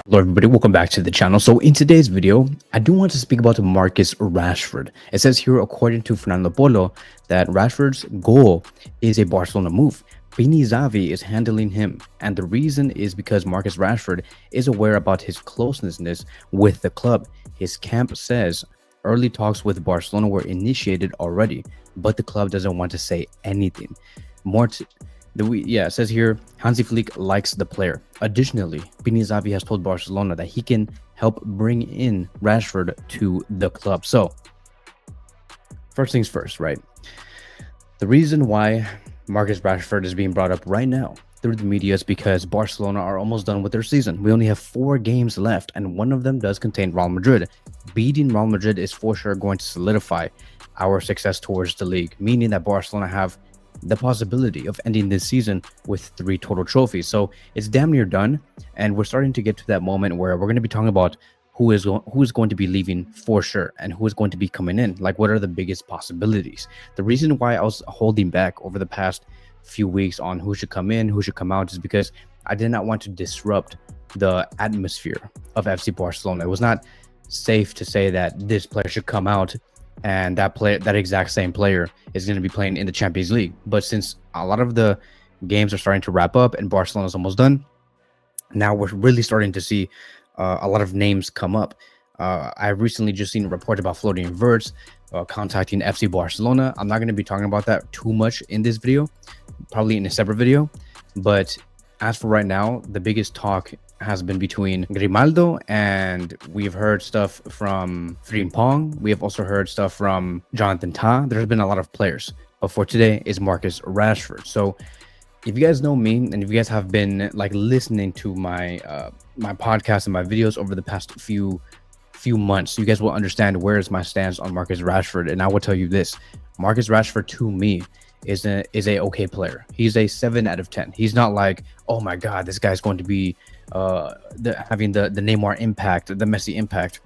Hello everybody, welcome back to the channel. So in today's video, I do want to speak about Marcus Rashford. It says here, according to Fernando Polo, that Rashford's goal is a Barcelona move. Pini Zahavi is handling him, and the reason is because Marcus Rashford is aware about his closeness with the club. His camp says early talks with Barcelona were initiated already, but the club doesn't want to say anything. It says here, Hansi likes the player. Additionally, Pini Zahavi has told Barcelona that he can help bring in Rashford to the club. So, first things first, right? The reason why Marcus Rashford is being brought up right now through the media is because Barcelona are almost done with their season. We only have 4 games left, and one of them does contain Real Madrid. Beating Real Madrid is for sure going to solidify our success towards the league, meaning that Barcelona have the possibility of ending this season with 3 total trophies. So it's damn near done, and we're starting to get to that moment where we're going to be talking about who is going to be leaving for sure and who is going to be coming in. Like, what are the biggest possibilities? The reason why I was holding back over the past few weeks on who should come in, who should come out, is because I did not want to disrupt the atmosphere of FC Barcelona. It was not safe to say that this player should come out and that exact same player is going to be playing in the Champions League. But since a lot of the games are starting to wrap up and Barcelona is almost done, now we're really starting to see a lot of names come up. I recently just seen a report about Floating Verts contacting FC Barcelona. I'm not going to be talking about that too much in this video, probably in a separate video. But as for right now, the biggest talk has been between Grimaldo, and we've heard stuff from Frimpong. We have also heard stuff from Jonathan Tah. There's been a lot of players, but for today is Marcus Rashford. So if you guys know me, and if you guys have been like listening to my my podcast and my videos over the past few months, you guys will understand where is my stance on Marcus Rashford. And I will tell you this: Marcus Rashford to me is a okay player. He's a 7 out of 10. He's not like, oh my god, this guy's going to be having the Neymar impact, the Messi impact.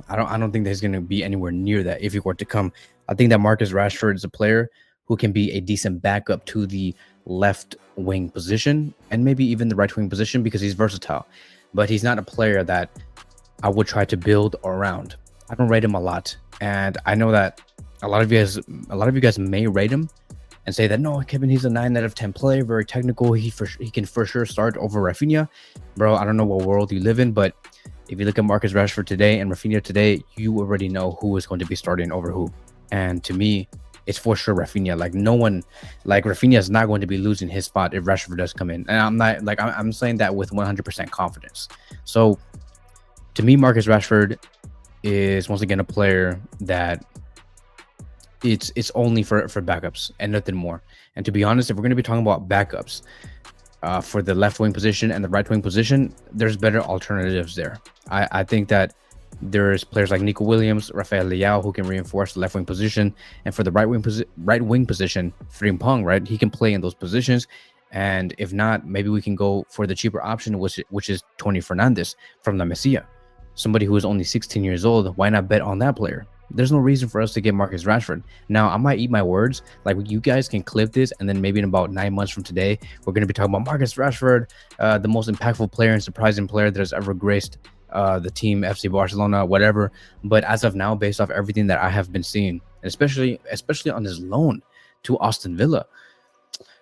I don't think that he's going to be anywhere near that if he were to come. I think that Marcus Rashford is a player who can be a decent backup to the left wing position and maybe even the right wing position because he's versatile. But he's not a player that I would try to build around. I don't rate him a lot, and I know that a lot of you guys may rate him and say that no, Kevin, he's a 9 out of 10 player, very technical. He can for sure start over Rafinha. Bro, I don't know what world you live in, but if you look at Marcus Rashford today and Rafinha today, you already know who is going to be starting over who. And to me, it's for sure Rafinha. Like, no one, like, Rafinha is not going to be losing his spot if Rashford does come in. And I'm not like, I'm saying that with 100% confidence. So to me, Marcus Rashford is once again a player that it's only for backups and nothing more. And to be honest, if we're going to be talking about backups for the left wing position and the right wing position, there's better alternatives there. I think that there's players like Nico Williams, Rafael Leao, who can reinforce the left wing position, and for the right wing position, Frimpong, right? He can play in those positions. And if not, maybe we can go for the cheaper option, which is Tony Fernandez from La Masia, somebody who is only 16 years old. Why not bet on that player? There's no reason for us to get Marcus Rashford. Now, I might eat my words. Like, you guys can clip this, and then maybe in about 9 months from today, we're going to be talking about Marcus Rashford, the most impactful player and surprising player that has ever graced the team, FC Barcelona, whatever. But as of now, based off everything that I have been seeing, and especially on his loan to Aston Villa,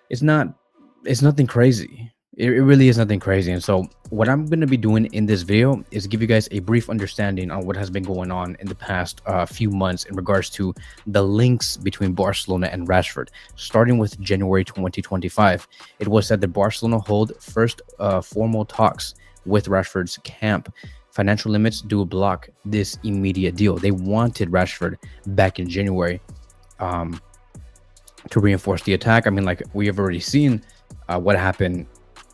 it's nothing crazy. It really is nothing crazy. And so what I'm going to be doing in this video is give you guys a brief understanding on what has been going on in the past few months in regards to the links between Barcelona and Rashford. Starting with January 2025, it was said that Barcelona hold first formal talks with Rashford's camp. Financial limits do block this immediate deal. They wanted Rashford back in January to reinforce the attack. I mean, like, we have already seen what happened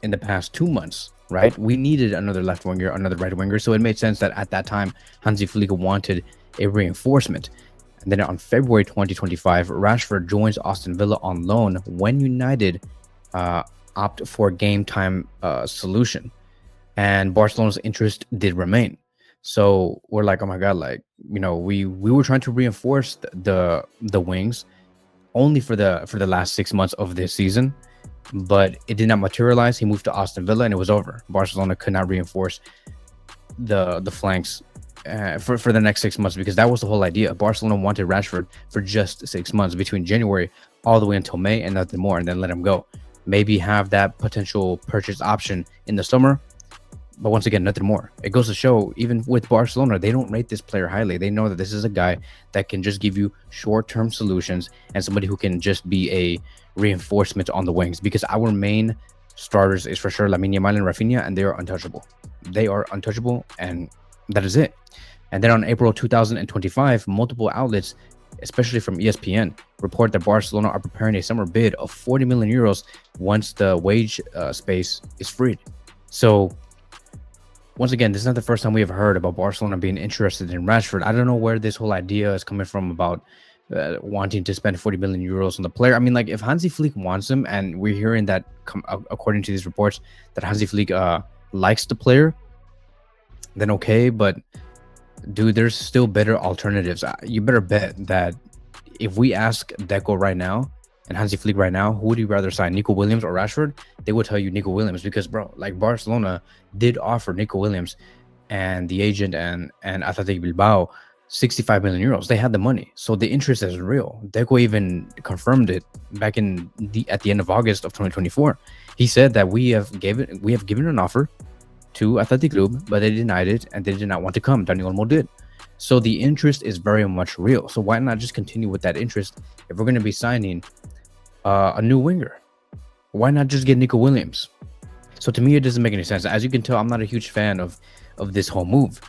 in the past 2 months, right? We needed another left winger, another right winger, so it made sense that at that time Hansi wanted a reinforcement. And then on February 2025, Rashford joins Aston Villa on loan when United opt for game time solution, and Barcelona's interest did remain. So we're like, oh my god, like, you know, we were trying to reinforce the wings only for the last 6 months of this season. but it did not materialize. He moved to Aston Villa, and it was over. Barcelona could not reinforce the flanks for the next 6 months, because that was the whole idea. Barcelona wanted Rashford for just 6 months, between January all the way until May, and nothing more, and then let him go. Maybe have that potential purchase option in the summer, but once again, nothing more. It goes to show, even with Barcelona, they don't rate this player highly. They know that this is a guy that can just give you short-term solutions, and somebody who can just be a reinforcement on the wings, because our main starters is for sure Lamine Yamal and Rafinha, and they are untouchable. They are untouchable, and that is it. And then on April 2025, multiple outlets, especially from ESPN, report that Barcelona are preparing a summer bid of 40 million euros once the wage space is freed. So once again, this is not the first time we have heard about Barcelona being interested in Rashford. I don't know where this whole idea is coming from about wanting to spend 40 million euros on the player. I mean, like, if Hansi Flick wants him, and we're hearing that, according to these reports, that Hansi Flick likes the player, then okay. But dude, there's still better alternatives. You better bet that if we ask Deco right now and Hansi Flick right now, who would you rather sign, Nico Williams or Rashford? They would tell you Nico Williams, because, bro, like, Barcelona did offer Nico Williams and the agent and Athletic Bilbao 65 million euros. They had the money, so the interest is real. Deco even confirmed it back at the end of August of 2024. He said that we have given an offer to Athletic Club, but they denied it, and they did not want to come. Dani Olmo did. So the interest is very much real. So why not just continue with that interest if we're going to be signing a new winger? Why not just get Nico Williams? So to me, it doesn't make any sense. As you can tell, I'm not a huge fan of this whole move.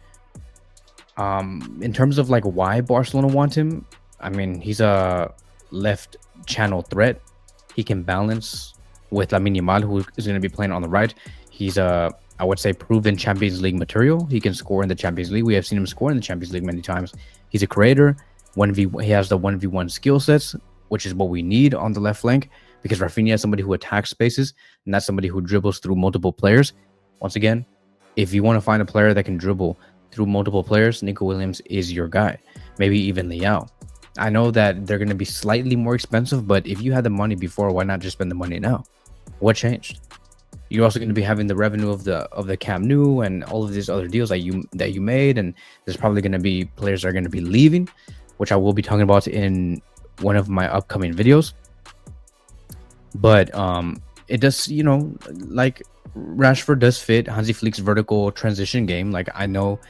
In terms of like why Barcelona want him, I mean, he's a left channel threat. He can balance with Lamine Yamal, who is going to be playing on the right. He's I would say, proven Champions League material. He can score in the Champions League. We have seen him score in the Champions League many times. He's a creator. He has the 1v1 skill sets, which is what we need on the left flank, because Rafinha is somebody who attacks spaces, and that's somebody who dribbles through multiple players. Once again, if you want to find a player that can dribble through multiple players, Nico Williams is your guy. Maybe even Leao. I know that they're going to be slightly more expensive, but if you had the money before, why not just spend the money now? What changed? You're also going to be having the revenue of the Camp Nou and all of these other deals that you made, and there's probably going to be players that are going to be leaving, which I will be talking about in one of my upcoming videos. But it does, like, Rashford does fit Hansi Flick's vertical transition game. Like, I know,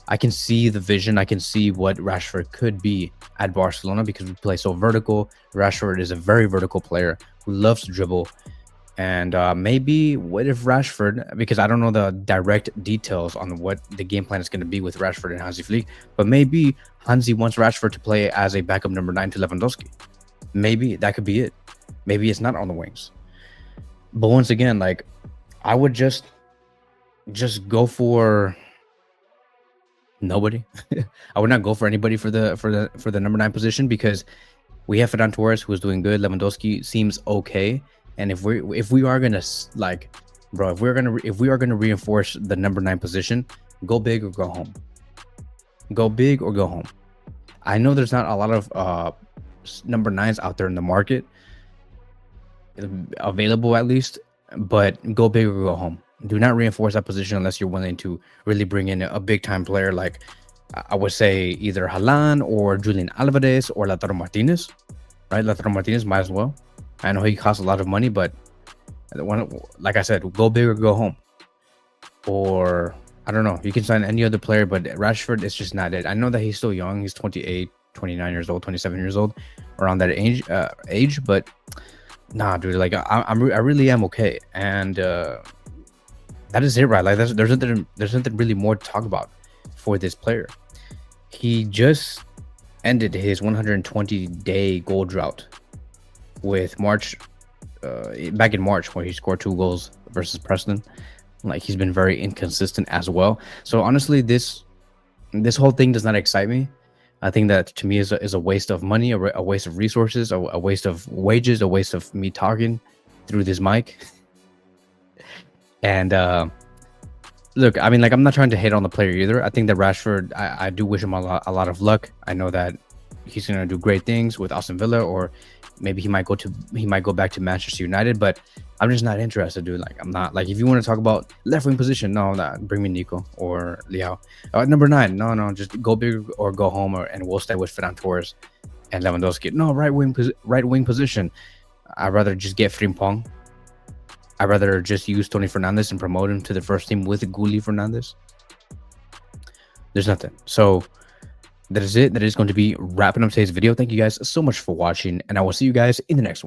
I can see the vision. I can see what Rashford could be at Barcelona, because we play so vertical. Rashford is a very vertical player who loves to dribble. And maybe what if Rashford, because I don't know the direct details on what the game plan is going to be with Rashford and Hansi Flick, but maybe Hansi wants Rashford to play as a backup number 9 to Lewandowski. Maybe that could be it. Maybe it's not on the wings. But once again, like, I would just go for nobody. I would not go for anybody for the number 9 position, because we have Ferran Torres, who is doing good. Lewandowski seems okay. And if we are gonna, like, bro, if we are gonna reinforce the number 9 position, go big or go home. Go big or go home. I know there's not a lot of number 9s out there in the market, available at least, but go big or go home. Do not reinforce that position unless you're willing to really bring in a big time player, like I would say either Haaland or Julian Alvarez or Lautaro Martinez. Right, Lautaro Martinez might as well. I know he costs a lot of money, but like I said, go big or go home. Or I don't know, you can sign any other player, but Rashford is just not it. I know that he's still young. He's 28, 29 years old, 27 years old, around that age. But nah, dude, like I really am okay. And that is it, right? Like there's nothing really more to talk about for this player. He just ended his 120-day goal drought with back in March, where he scored 2 goals versus Preston. Like, he's been very inconsistent as well. So honestly, this whole thing does not excite me. I think that, to me, is a waste of money, a waste of resources, a waste of wages, a waste of me talking through this mic. And look, I mean, like, I'm not trying to hate on the player either. I think that Rashford, I do wish him a lot of luck. I know that he's gonna do great things with Aston Villa, or maybe he might go back to Manchester United. But I'm just not interested, dude. Like, I'm not, like, if you want to talk about left wing position, no, bring me Nico or Liao. Number 9, no, just go big or go home, and we'll stay with Ferran Torres and Lewandowski. No, right wing position. I'd rather just get Frimpong. I'd rather just use Tony Fernandez and promote him to the first team with Gulli Fernandez. There's nothing. So that is it. That is going to be wrapping up today's video. Thank you guys so much for watching, and I will see you guys in the next one.